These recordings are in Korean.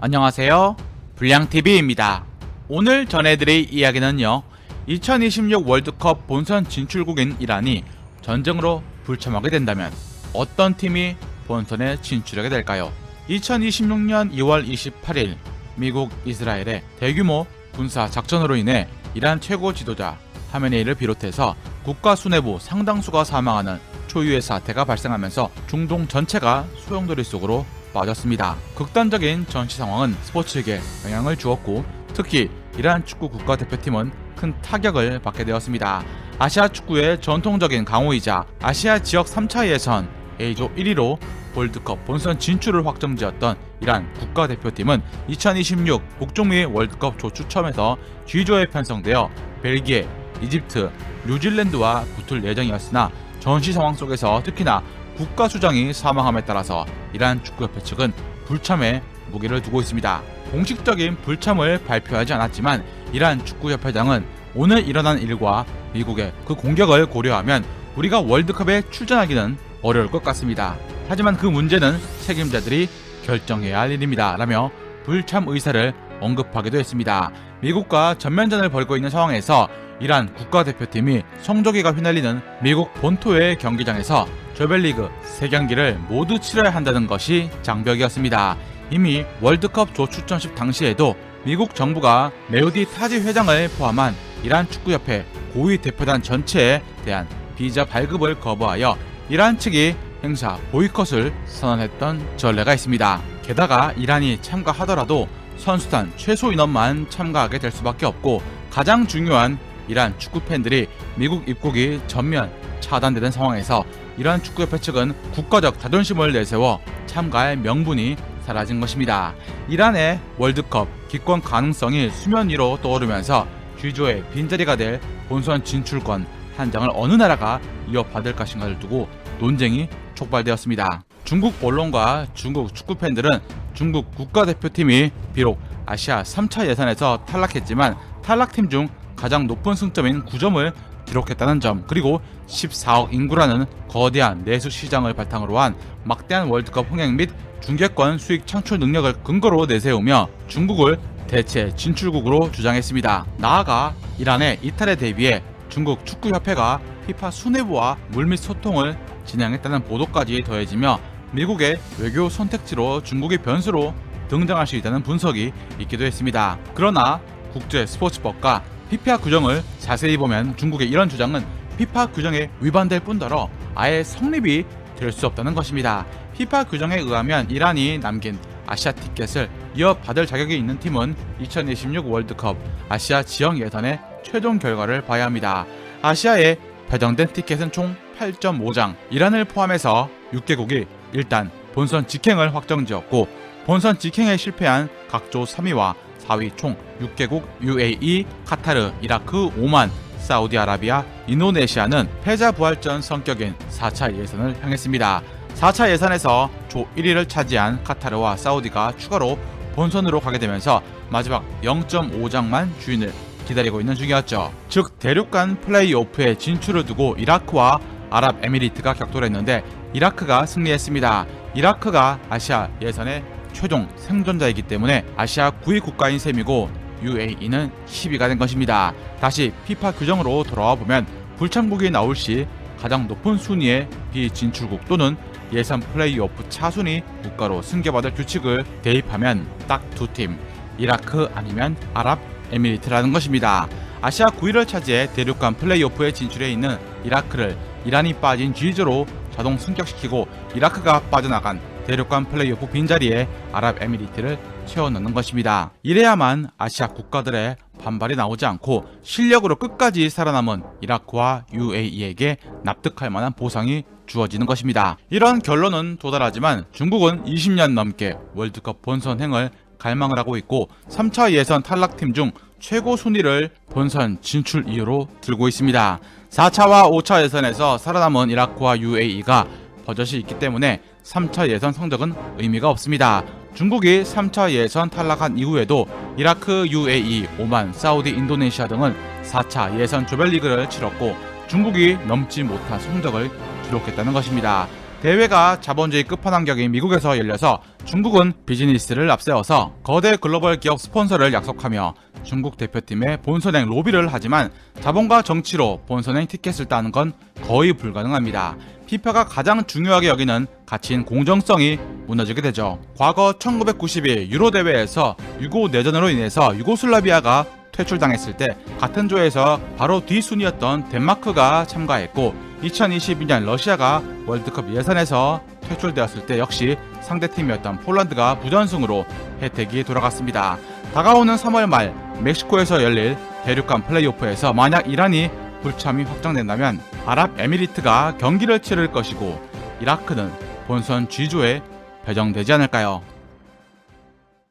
안녕하세요, 불량TV입니다. 오늘 전해드릴 이야기는요, 2026 월드컵 본선 진출국인 이란이 전쟁으로 불참하게 된다면 어떤 팀이 본선에 진출하게 될까요? 2026년 2월 28일 미국 이스라엘의 대규모 군사 작전으로 인해 이란 최고 지도자 하메네이를 비롯해서 국가 수뇌부 상당수가 사망하는 초유의 사태가 발생하면서 중동 전체가 소용돌이 속으로 빠졌습니다. 극단적인 전시 상황은 스포츠에게 영향을 주었고, 특히 이란 축구 국가대표팀은 큰 타격을 받게 되었습니다. 아시아 축구의 전통적인 강호이자 아시아 지역 3차 예선 A조 1위로 월드컵 본선 진출을 확정지었던 이란 국가대표팀은 2026 북중미 월드컵 조 추첨에서 G조에 편성되어 벨기에, 이집트, 뉴질랜드와 붙을 예정이었으나 전시 상황 속에서 특히나 국가수장이 사망함에 따라서 이란 축구협회 측은 불참에 무게를 두고 있습니다. 공식적인 불참을 발표하지 않았지만 이란 축구협회장은 오늘 일어난 일과 미국의 그 공격을 고려하면 우리가 월드컵에 출전하기는 어려울 것 같습니다. 하지만 그 문제는 책임자들이 결정해야 할 일입니다. 라며 불참 의사를 언급하기도 했습니다. 미국과 전면전을 벌이고 있는 상황에서 이란 국가대표팀이 성조기가 휘날리는 미국 본토의 경기장에서 조별리그 3경기를 모두 치러야 한다는 것이 장벽이었습니다. 이미 월드컵 조추첨식 당시에도 미국 정부가 메우디 타지 회장을 포함한 이란 축구협회 고위 대표단 전체에 대한 비자 발급을 거부하여 이란 측이 행사 보이콧을 선언했던 전례가 있습니다. 게다가 이란이 참가하더라도 선수단 최소 인원만 참가하게 될 수밖에 없고, 가장 중요한 이란 축구 팬들이 미국 입국이 전면 차단되는 상황에서 이란 축구협회 측은 국가적 자존심을 내세워 참가할 명분이 사라진 것입니다. 이란의 월드컵 기권 가능성이 수면 위로 떠오르면서 G조의 빈자리가 될 본선 진출권 한 장을 어느 나라가 이어받을 것인가를 두고 논쟁이 촉발되었습니다. 중국 언론과 중국 축구 팬들은 중국 국가대표팀이 비록 아시아 3차 예선에서 탈락했지만 탈락팀 중 가장 높은 승점인 9점을 기록했다는 점, 그리고 14억 인구라는 거대한 내수 시장을 바탕으로 한 막대한 월드컵 흥행 및 중계권 수익 창출 능력을 근거로 내세우며 중국을 대체 진출국으로 주장했습니다. 나아가 이란의 이탈에 대비해 중국 축구협회가 피파 수뇌부와 물밑 소통을 진행했다는 보도까지 더해지며 미국의 외교 선택지로 중국의 변수로 등장할 수 있다는 분석이 있기도 했습니다. 그러나 국제 스포츠법과 피파 규정을 자세히 보면 중국의 이런 주장은 피파 규정에 위반될 뿐더러 아예 성립이 될 수 없다는 것입니다. 피파 규정에 의하면 이란이 남긴 아시아 티켓을 이어받을 자격이 있는 팀은 2026 월드컵 아시아 지역 예선의 최종 결과를 봐야 합니다. 아시아에 배정된 티켓은 총 8.5장, 이란을 포함해서 6개국이 일단 본선 직행을 확정지었고, 본선 직행에 실패한 각조 3위와 4위 총 6개국 UAE, 카타르, 이라크, 오만, 사우디아라비아, 인도네시아는 패자부활전 성격인 4차 예선을 향했습니다. 4차 예선에서 조 1위를 차지한 카타르와 사우디가 추가로 본선으로 가게 되면서 마지막 0.5장만 주인을 기다리고 있는 중이었죠. 즉 대륙간 플레이오프에 진출을 두고 이라크와 아랍에미리트가 격돌을 했는데 이라크가 승리했습니다. 이라크가 아시아 예선의 최종 생존자이기 때문에 아시아 9위 국가인 셈이고 UAE는 10위가 된 것입니다. 다시 피파 규정으로 돌아와 보면 불참국이 나올 시 가장 높은 순위의 비진출국 또는 예선 플레이오프 차순위 국가로 승계받을 규칙을 대입하면 딱 두 팀, 이라크 아니면 아랍에미리트라는 것입니다. 아시아 9위를 차지해 대륙간 플레이오프에 진출해 있는 이라크를 이란이 빠진 G조로 자동 승격시키고 이라크가 빠져나간 대륙간 플레이오프 빈자리에 아랍에미리트를 채워넣는 것입니다. 이래야만 아시아 국가들의 반발이 나오지 않고 실력으로 끝까지 살아남은 이라크와 UAE에게 납득할 만한 보상이 주어지는 것입니다. 이런 결론은 도달하지만 중국은 20년 넘게 월드컵 본선행을 갈망을 하고 있고 3차 예선 탈락팀 중 최고 순위를 본선 진출 이유로 들고 있습니다. 4차와 5차 예선에서 살아남은 이라크와 UAE가 버젓이 있기 때문에 3차 예선 성적은 의미가 없습니다. 중국이 3차 예선 탈락한 이후에도 이라크, UAE, 오만, 사우디, 인도네시아 등은 4차 예선 조별리그를 치렀고 중국이 넘지 못한 성적을 기록했다는 것입니다. 대회가 자본주의 끝판왕격인 미국에서 열려서 중국은 비즈니스를 앞세워서 거대 글로벌 기업 스폰서를 약속하며 중국 대표팀의 본선행 로비를 하지만 자본과 정치로 본선행 티켓을 따는 건 거의 불가능합니다. 피파가 가장 중요하게 여기는 가치인 공정성이 무너지게 되죠. 과거 1992 유로 대회에서 유고 내전으로 인해서 유고슬라비아가 퇴출당했을 때 같은 조에서 바로 뒷순위였던 덴마크가 참가했고 2022년 러시아가 월드컵 예선에서 퇴출되었을 때 역시 상대팀이었던 폴란드가 부전승으로 혜택이 돌아갔습니다. 다가오는 3월 말 멕시코에서 열릴 대륙간 플레이오프에서 만약 이란이 불참이 확정된다면 아랍에미리트가 경기를 치를 것이고 이라크는 본선 G조에 배정되지 않을까요?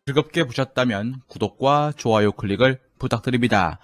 즐겁게 보셨다면 구독과 좋아요 클릭을 부탁드립니다.